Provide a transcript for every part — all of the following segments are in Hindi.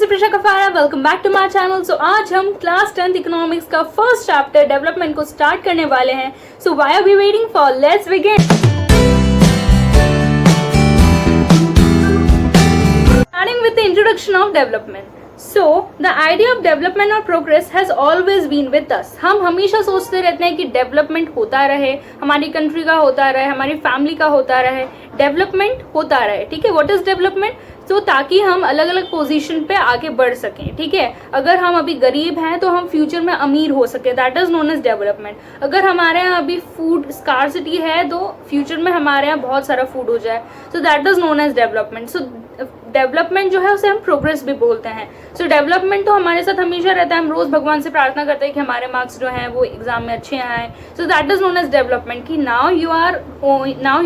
is Prisha Kafara. Welcome back to my channel. So आज हम क्लास 10th इकोनॉमिक्स का फर्स्ट चैप्टर डेवलपमेंट को स्टार्ट करने वाले हैं. So why are we waiting for? Let's begin. Starting with the introduction of development. So the idea of development or progress has always been with us. हम हमेशा सोचते रहते हैं कि डेवलपमेंट होता रहे, हमारी कंट्री का होता रहे, हमारी फैमिली का होता रहे, डेवलपमेंट होता रहे. ठीक है, व्हाट इज डेवलपमेंट? तो ताकि हम अलग अलग पोजीशन पे आगे बढ़ सकें. ठीक है, अगर हम अभी गरीब हैं तो हम फ्यूचर में अमीर हो सके, that is known as development. अगर हमारे यहाँ अभी फूड स्कार्सिटी है तो फ्यूचर में हमारे यहाँ बहुत सारा फूड हो जाए, so that is known as development. So development जो है उसे हम प्रोग्रेस भी बोलते हैं. सो डेवलपमेंट तो हमारे साथ हमेशा रहता है. हम रोज भगवान से प्रार्थना करते हैं कि हमारे मार्क्स जो हैं वो एग्जाम में अच्छे आए. So that is known as development कि now you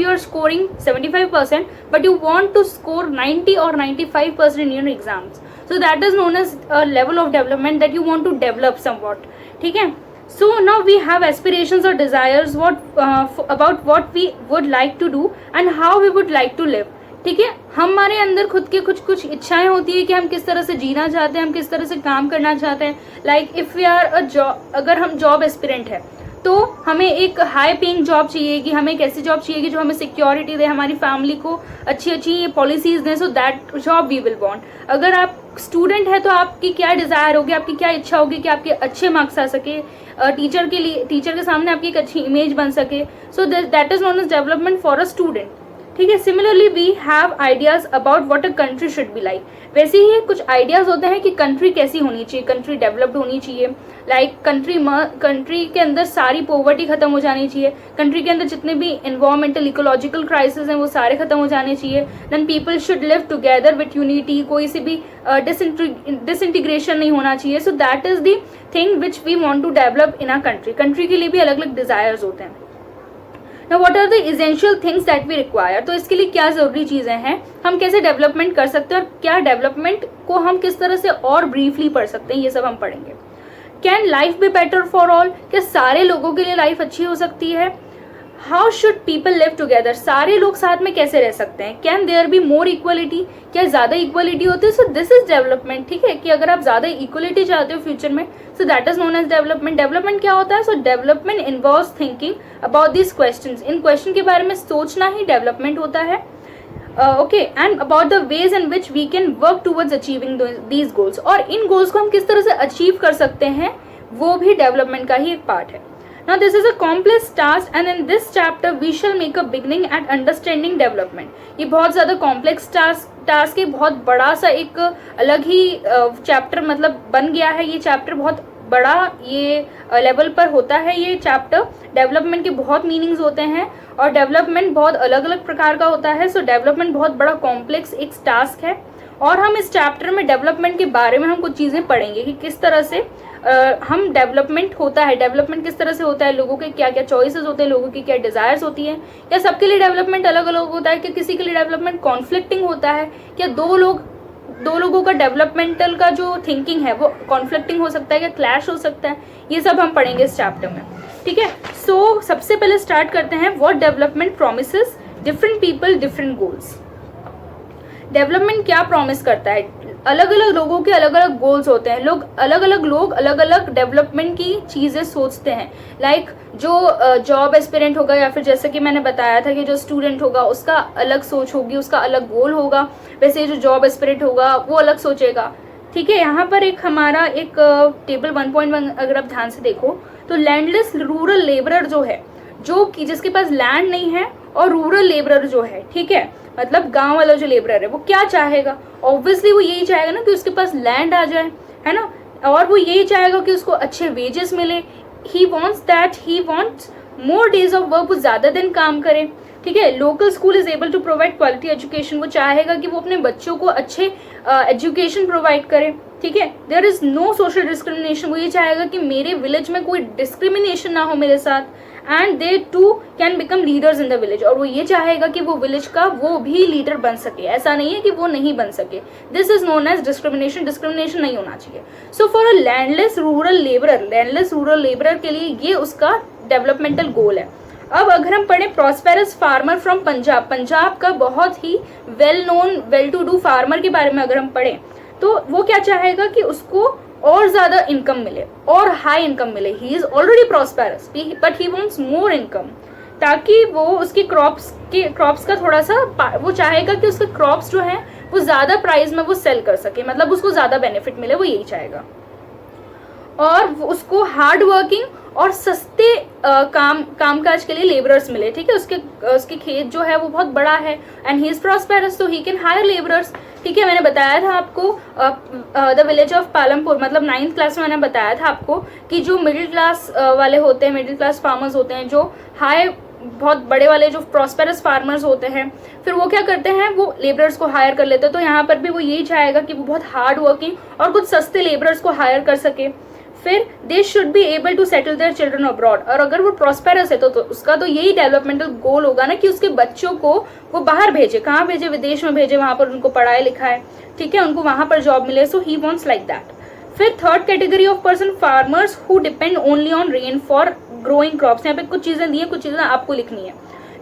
are scoring 75% but you want to score 90 or 95% in your exams. So that is known as a level of development that you want to develop somewhat. ठीक है. So now we have aspirations or desires about what we would like to do and how we would like to live. ठीक है, हमारे अंदर खुद के कुछ इच्छाएं होती है कि हम किस तरह से जीना चाहते हैं, हम किस तरह से काम करना चाहते हैं. Like if we are a job, अगर हम जॉब एस्पिरेंट है तो हमें एक हाई पेइंग जॉब चाहिए कि हमें एक ऐसी जॉब चाहिए कि जो हमें सिक्योरिटी दे, हमारी फैमिली को अच्छी अच्छी पॉलिसीज दें. So that job we will want. अगर आप स्टूडेंट है तो आपकी क्या डिज़ायर होगी, आपकी क्या इच्छा होगी कि आपके अच्छे मार्क्स आ सके, टीचर के सामने आपकी एक अच्छी इमेज बन सके. So that is known as development for a student. ठीक है. Similarly we have ideas about what a country should be like. वैसे ही कुछ आइडियाज होते हैं कि कंट्री कैसी होनी चाहिए, कंट्री डेवलप्ड होनी चाहिए. लाइक कंट्री के अंदर सारी पॉवर्टी खत्म हो जानी चाहिए, कंट्री के अंदर जितने भी एनवायरमेंटल इकोलॉजिकल क्राइसिस हैं वो सारे खत्म हो जाने चाहिए. Then people should live together with unity, कोई सी भी डिसइंटीग्रेशन नहीं होना चाहिए. So that is the thing which we want to develop in a country. Country के लिए भी अलग अलग डिजायर्स होते हैं. Now what are the essential things that we require? तो इसके लिए क्या ज़रूरी चीज़ें हैं, हम कैसे डेवलपमेंट कर सकते हैं और क्या डेवलपमेंट को हम किस तरह से और ब्रीफली पढ़ सकते हैं, ये सब हम पढ़ेंगे. Can life be better for all? क्या सारे लोगों के लिए लाइफ अच्छी हो सकती है? How should people live together? सारे लोग साथ में कैसे रह सकते हैं? Can there be more equality? क्या ज़्यादा इक्वलिटी होती है? So this is development. ठीक है, कि अगर आप ज़्यादा इक्वलिटी चाहते हो फ्यूचर में, so that is known as development. Development क्या होता है? So development involves thinking about this questions. इन क्वेश्चन के बारे में सोचना ही डेवलपमेंट होता है. Okay, and about the ways in which we can work towards achieving these goals. और इन गोल्स को हम किस तरह से अचीव कर सकते हैं वो भी डेवलपमेंट का ही एक पार्ट है. Now this is a complex task and in this chapter we shall make a beginning at understanding development. ये बहुत ज़्यादा कॉम्प्लेक्स टास्क है, बहुत बड़ा सा एक अलग ही चैप्टर मतलब बन गया है. ये चैप्टर बहुत बड़ा ये लेवल पर होता है. ये चैप्टर डेवलपमेंट के बहुत मीनिंग्स होते हैं और डेवलपमेंट बहुत अलग अलग प्रकार का होता है. सो डेवलपमेंट बहुत बड़ा कॉम्प्लेक्स एक टास्क है और हम इस चैप्टर में डेवलपमेंट के बारे में हम कुछ चीज़ें पढ़ेंगे कि किस तरह से हम डेवलपमेंट होता है, डेवलपमेंट किस तरह से होता है, लोगों के क्या क्या चॉइसेस होते हैं, लोगों की क्या डिज़ायर्स होती हैं, या सबके लिए डेवलपमेंट अलग अलग होता है, कि किसी के लिए डेवलपमेंट कॉन्फ्लिक्टिंग होता है, क्या दो लोगों का डेवलपमेंटल का जो थिंकिंग है वो कॉन्फ्लिक्टिंग हो सकता है, क्या क्लैश हो सकता है. ये सब हम पढ़ेंगे इस चैप्टर में. ठीक है. सो सबसे पहले स्टार्ट करते हैं what development promises different people different goals. Development क्या प्रॉमिस करता है? अलग अलग लोगों के अलग अलग गोल्स होते हैं. अलग अलग डेवलपमेंट की चीज़ें सोचते हैं. लाइक जो जॉब एस्पिरेंट होगा या फिर जैसे कि मैंने बताया था कि जो स्टूडेंट होगा उसका अलग सोच होगी, उसका अलग गोल होगा. वैसे जो जॉब एस्पिरेंट होगा वो अलग सोचेगा. ठीक है. यहाँ पर एक हमारा एक टेबल 1.1 अगर आप ध्यान से देखो तो लैंडलेस रूरल लेबरर जो है, जो कि जिसके पास लैंड नहीं है, और रूरल लेबरर जो है, ठीक है, मतलब गांव वाला जो लेबरर है वो क्या चाहेगा? ऑब्वियसली वो यही चाहेगा ना कि उसके पास लैंड आ जाए, है ना, और वो यही चाहेगा कि उसको अच्छे वेजेस मिले. He wants more days of work, वो ज़्यादा दिन काम करे. ठीक है. Local school is able to provide quality education, वो चाहेगा कि वो अपने बच्चों को अच्छे एजुकेशन प्रोवाइड करे. ठीक है. There is no social discrimination, वो ये चाहेगा कि मेरे विलेज में कोई डिस्क्रिमिनेशन ना हो मेरे साथ. And they too can become leaders in the village, और वो ये चाहेगा कि वो विलेज का वो भी लीडर बन सके. ऐसा नहीं है कि वो नहीं बन सके. This is known as discrimination. Discrimination नहीं होना चाहिए. So for a landless rural labourer के लिए ये उसका डेवलपमेंटल गोल है. अब अगर हम पढ़े प्रॉस्पेरस फार्मर फ्रॉम पंजाब का बहुत ही well known well to do farmer के बारे में अगर हम पढ़ें तो वो क्या चाहेगा कि उसको और ज़्यादा इनकम मिले और हाई इनकम मिले. He is already prosperous but he wants more income, ताकि वो उसकी क्रॉप्स का थोड़ा सा वो चाहेगा कि उसके क्रॉप्स जो हैं वो ज़्यादा प्राइस में वो सेल कर सके, मतलब उसको ज़्यादा बेनिफिट मिले, वो यही चाहेगा. और उसको हार्ड वर्किंग और सस्ते कामकाज के लिए लेबरर्स मिले. ठीक है, उसके खेत जो है वो बहुत बड़ा है एंड ही इज प्रॉस्पेरस, तो ही कैन हायर लेबरर्स. ठीक है, मैंने बताया था आपको द विलेज ऑफ पालमपुर, मतलब 9th क्लास में मैंने बताया था आपको कि जो मिडिल क्लास वाले होते हैं, मिडिल क्लास फार्मर्स होते हैं, जो हाई बहुत बड़े वाले जो प्रॉस्पेरस फार्मर्स होते हैं, फिर वो क्या करते हैं, वो लेबरर्स को हायर कर लेते हैं. तो यहाँ पर भी वो यही चाहेगा कि वो बहुत हार्ड वर्किंग और कुछ सस्ते लेबरर्स को हायर कर सके. फिर they should be able to settle their children abroad, और अगर वो प्रॉस्पेरस है तो उसका तो यही डेवलपमेंटल गोल होगा ना कि उसके बच्चों को वो बाहर भेजे. कहाँ भेजे? विदेश में भेजे, वहां पर उनको पढ़ाए लिखाए. ठीक है, उनको वहां पर जॉब मिले. सो ही वांट्स लाइक दैट. फिर third category of person, farmers who depend only on rain for growing crops. यहाँ पे कुछ चीजें दी है, कुछ चीजें आपको लिखनी है.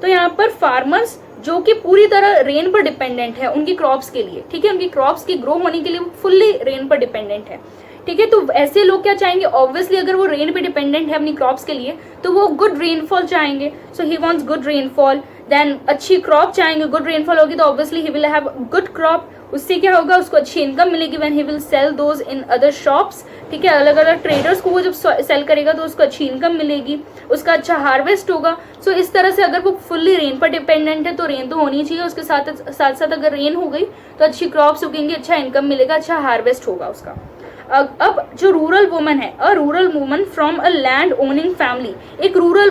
तो यहाँ पर फार्मर्स जो कि पूरी तरह रेन पर डिपेंडेंट है उनकी क्रॉप्स के लिए. ठीक है, उनकी क्रॉप्स की ग्रो होने के लिए वो फुल्ली रेन पर डिपेंडेंट है. ठीक है, तो ऐसे लोग क्या चाहेंगे, ऑब्वियसली अगर वो रेन पे डिपेंडेंट है अपनी क्रॉप्स के लिए तो वो गुड रेनफॉल चाहेंगे. So he wants good rainfall. Then अच्छी क्रॉप चाहेंगे. गुड रेनफॉल होगी तो obviously he will have good crop. उससे क्या होगा, उसको अच्छी इनकम मिलेगी. When he will sell those in other shops. ठीक है, अलग अलग ट्रेडर्स को वो जब सेल करेगा तो उसको अच्छी इनकम मिलेगी, उसका अच्छा हार्वेस्ट होगा. सो इस तरह से अगर वो फुल्ली रेन पर डिपेंडेंट है तो रेन तो होनी चाहिए, उसके साथ साथ अगर रेन हो गई तो अच्छी क्रॉप्स उगेंगी, अच्छा इनकम मिलेगा, अच्छा हार्वेस्ट होगा उसका. अब जो रूरल वुमन है, a rural woman from a land owning family. एक रूरल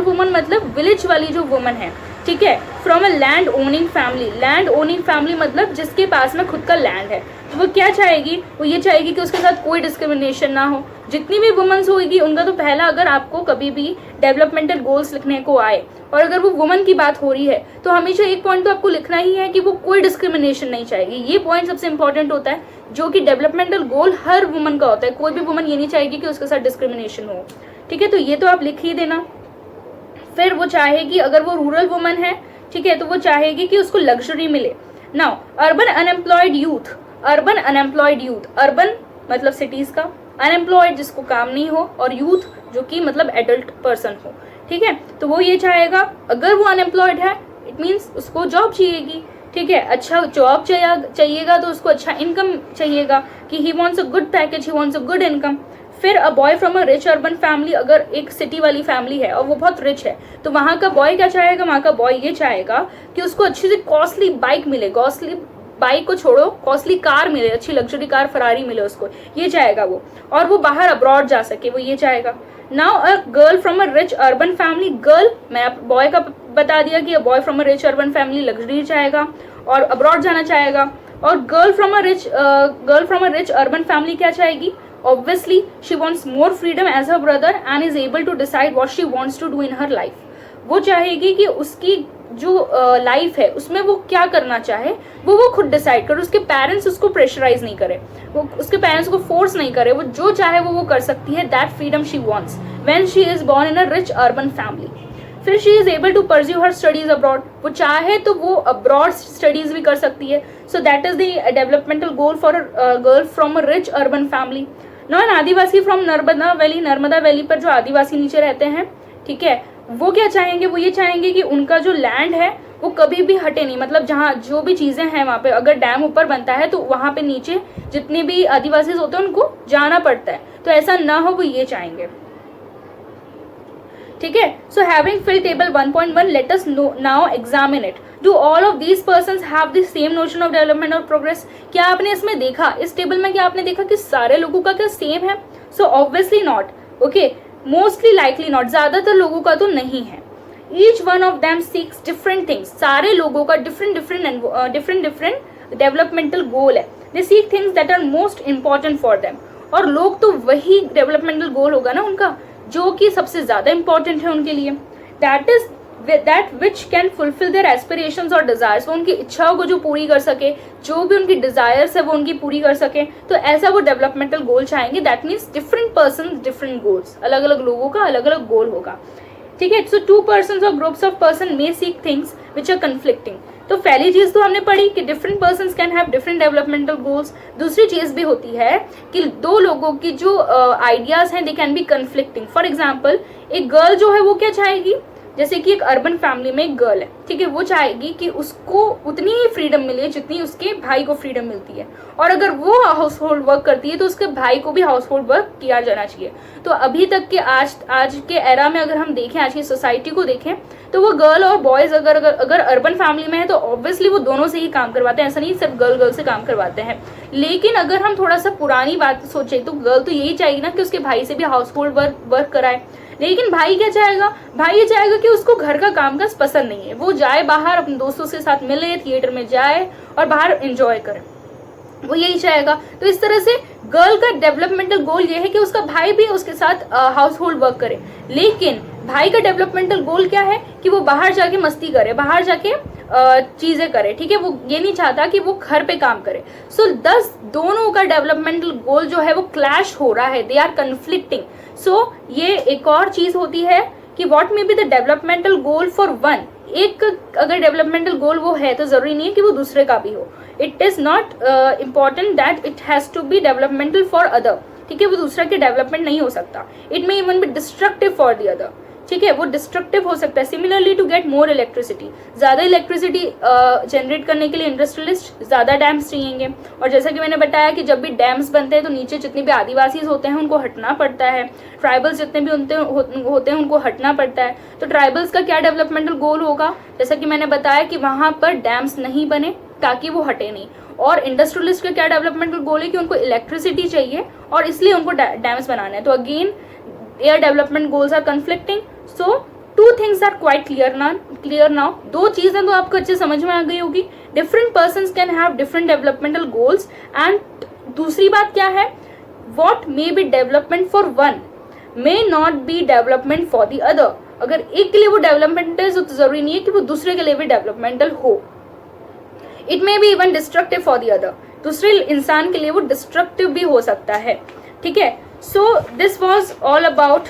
वुमन मतलब विलेज वाली जो वुमन है. ठीक है, from a land owning family. Land owning family मतलब जिसके पास में खुद का लैंड है. तो वो क्या चाहेगी, वो ये चाहेगी कि उसके साथ कोई डिस्क्रिमिनेशन ना हो. जितनी भी वुमेन्स होगी उनका तो पहला, अगर आपको कभी भी डेवलपमेंटल गोल्स लिखने को आए और अगर वो वुमन की बात हो रही है तो हमेशा एक पॉइंट तो आपको लिखना ही है कि वो कोई डिस्क्रिमिनेशन नहीं चाहेगी. ये पॉइंट सबसे इंपॉर्टेंट होता है, जो कि डेवलपमेंटल गोल हर वुमन का होता है. कोई भी वुमन ये नहीं चाहेगी कि उसके साथ डिस्क्रिमिनेशन हो. ठीक है, तो ये तो आप लिख ही देना. फिर वो चाहेगी, अगर वो रूरल वुमन है, ठीक है, तो वो चाहेगी कि उसको लग्जरी मिले. Now urban unemployed youth. Urban मतलब सिटीज का, अनएम्प्लॉयड जिसको काम नहीं हो, और यूथ जो कि मतलब एडल्ट पर्सन हो. ठीक है, तो वो ये चाहेगा, अगर वो अनएम्प्लॉयड है इट मीन्स उसको जॉब चाहिएगी. ठीक है, अच्छा जॉब चाहिएगा तो उसको अच्छा इनकम चाहिएगा, कि he wants a good package, he wants a good income. फिर a boy from a rich urban family. अगर एक सिटी वाली फैमिली है और वो बहुत रिच है तो वहाँ का बॉय क्या चाहेगा, वहाँ का बॉय ये चाहेगा कि उसको अच्छी सी कॉस्टली बाइक मिले. कॉस्टली बाइक को छोड़ो, कॉस्टली कार मिले, अच्छी लग्जरी कार फरारी मिले उसको, ये चाहेगा वो. और वो बाहर अब्रॉड जा सके, वो ये चाहेगा. Now a girl from a rich urban family. Girl, मैं बॉय का बता दिया कि boy from a rich urban family luxury चाहेगा और अब्रॉड जाना चाहेगा. और girl from a rich urban family क्या चाहेगी, obviously she wants more freedom as her brother and is able to decide what she wants to do in her life. वो चाहेगी कि उसकी जो लाइफ है उसमें वो क्या करना चाहे वो खुद डिसाइड करे. उसके पेरेंट्स उसको प्रेशराइज नहीं करे, वो उसके पेरेंट्स को फोर्स नहीं करे, वो जो चाहे वो कर सकती है. That freedom she wants when she is born in a rich urban family. फिर she is able to pursue her studies abroad. वो चाहे तो वो अब्रॉड स्टडीज भी कर सकती है. सो that is the developmental goal for a girl from a rich urban family. Non Adivasi from Narmada valley पर जो आदिवासी नीचे रहते हैं, ठीक है, वो क्या चाहेंगे, वो ये चाहेंगे कि उनका जो लैंड है वो कभी भी हटे नहीं. मतलब जहाँ जो भी चीज़ें हैं वहाँ पे, अगर डैम ऊपर बनता है तो वहाँ पे नीचे जितने भी आदिवासी होते हैं उनको जाना पड़ता है, तो ऐसा ना हो, वो ये चाहेंगे. ठीक है, so having fill table 1.1 let us now examine it. Do all of these persons have the same notion of development और प्रोग्रेस. क्या आपने इसमें देखा, इस टेबल में क्या आपने देखा कि सारे लोगों का क्या सेम है? So obviously not. Okay, mostly likely not, ज्यादातर लोगों का तो नहीं है. Each one of them seeks different things. सारे लोगों का डिफरेंट डेवलपमेंटल गोल है. They seek things that are most important for them. और लोग तो वही डेवलपमेंटल गोल होगा ना उनका जो कि सबसे ज्यादा इंपॉर्टेंट है उनके लिए. That which can fulfil there aspirations और डिजायर्स. वो उनकी इच्छाओं को जो पूरी कर सके, जो भी उनकी डिजायर्स है वो उनकी पूरी कर सके, तो ऐसा वो डेवलपमेंटल गोल चाहेंगे. That means different person different goals, अलग अलग लोगों का अलग अलग गोल होगा. ठीक है, सो 2 persons और groups of person may seek things which are conflicting. तो पहली चीज तो हमने पढ़ी कि different persons can have different developmental goals. दूसरी चीज भी होती है कि दो लोगों की जो आइडियाज हैं they can be conflicting. For example एक गर्ल जो है वो क्या चाहेगी, जैसे कि एक अर्बन फैमिली में एक गर्ल है, ठीक है, वो चाहेगी कि उसको उतनी ही फ्रीडम मिले जितनी उसके भाई को फ्रीडम मिलती है, और अगर वो हाउस होल्ड वर्क करती है तो उसके भाई को भी हाउस होल्ड वर्क किया जाना चाहिए। तो अभी तक के आज के एरा में अगर हम देखें, आज की सोसाइटी को देखें, तो वो गर्ल और बॉयज अगर अर्बन फैमिली में है तो ऑब्वियसली वो दोनों से ही काम करवाते हैं, ऐसा नहीं सिर्फ गर्ल से काम करवाते हैं। लेकिन अगर हम थोड़ा सा पुरानी बात सोचे तो गर्ल तो यही चाहिए ना कि उसके भाई से भी हाउस होल्ड वर्क कराए। लेकिन भाई क्या चाहेगा, भाई ये चाहेगा कि उसको घर का कामकाज पसंद नहीं है, वो जाए बाहर अपने दोस्तों के साथ मिले, थिएटर में जाए और बाहर एंजॉय करे, वो यही चाहेगा। तो इस तरह से गर्ल का डेवलपमेंटल गोल ये है कि उसका भाई भी उसके साथ हाउस होल्ड वर्क करे। लेकिन भाई का डेवलपमेंटल गोल क्या है कि वो बाहर जाके मस्ती करे, बाहर जाके चीजें करे, ठीक है, वो ये नहीं चाहता कि वो घर पे काम करे। सो दस दोनों का डेवलपमेंटल गोल जो है वो क्लैश हो रहा है, दे आर कन्फ्लिक्टिंग। सो ये एक और चीज होती है कि what may be the developmental goal for one. एक अगर डेवलपमेंटल गोल वो है तो जरूरी नहीं है कि वो दूसरे का भी हो। It is not important that it has to be developmental for other, ठीक है, वो दूसरा की डेवलपमेंट नहीं हो सकता। It may even be destructive for the other, ठीक है, वो डिस्ट्रक्टिव हो सकता है। Similarly to get more electricity, ज्यादा इलेक्ट्रिसिटी जनरेट करने के लिए इंडस्ट्रियलिस्ट ज्यादा डैम्स चाहिएंगे, और जैसा कि मैंने बताया कि जब भी डैम्स बनते हैं तो नीचे जितने भी आदिवासी होते हैं उनको हटना पड़ता है, ट्राइबल्स जितने भी होते हैं उनको हटना पड़ता है। तो ट्राइबल्स का क्या डेवलपमेंटल गोल होगा, जैसा कि मैंने बताया कि वहां पर डैम्स नहीं बने ताकि वो हटे नहीं। और इंडस्ट्रियलिस्ट का क्या डेवलपमेंटल गोल है कि उनको इलेक्ट्रिसिटी चाहिए और इसलिए उनको डैम्स बनाना है। तो again their development goals are conflicting, so two things are quite clear now। दो चीजें तो आपको अच्छे समझ में आ गई होगी। different persons can have different developmental goals, and दूसरी बात क्या है, what may be development for one may not be development for the other। अगर एक के लिए वो डेवलपमेंट है तो जरूरी नहीं है कि वो दूसरे के लिए भी डेवलपमेंटल हो। it may be even destructive for the other, दूसरे इंसान के लिए वो डिस्ट्रक्टिव भी हो सकता है, ठीक है। So this was all about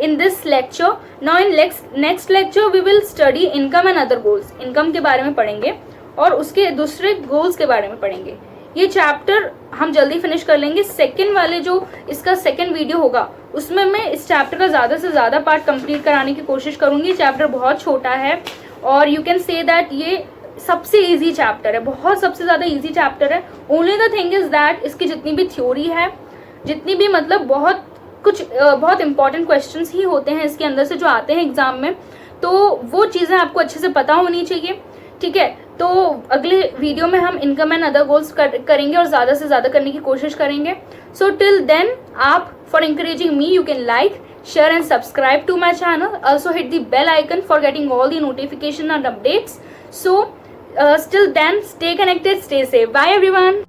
in this lecture. Now in next lecture we will study income and other goals। Income के बारे में पढ़ेंगे और उसके दूसरे गोल्स के बारे में पढ़ेंगे। ये चैप्टर हम जल्दी फिनिश कर लेंगे। सेकंड वाले जो इसका सेकंड वीडियो होगा उसमें मैं इस चैप्टर का ज़्यादा से ज़्यादा पार्ट कंप्लीट कराने की कोशिश करूँगी। चैप्टर बहुत छोटा है और यू कैन से दैट ये सबसे इजी चैप्टर है, बहुत सबसे ज़्यादा इजी चैप्टर है। Only the thing is that इसकी जितनी भी थ्योरी है, जितनी भी मतलब बहुत इंपॉर्टेंट क्वेश्चंस ही होते हैं इसके अंदर से जो आते हैं एग्जाम में, तो वो चीज़ें आपको अच्छे से पता होनी चाहिए, ठीक है। तो अगले वीडियो में हम इनकम एंड अदर गोल्स करेंगे और ज़्यादा से ज़्यादा करने की कोशिश करेंगे। सो टिल देन आप for encouraging me you can like, share and subscribe to my channel. Also hit the bell icon for getting all the notification and updates. So till then, stay connected, stay safe. Bye everyone.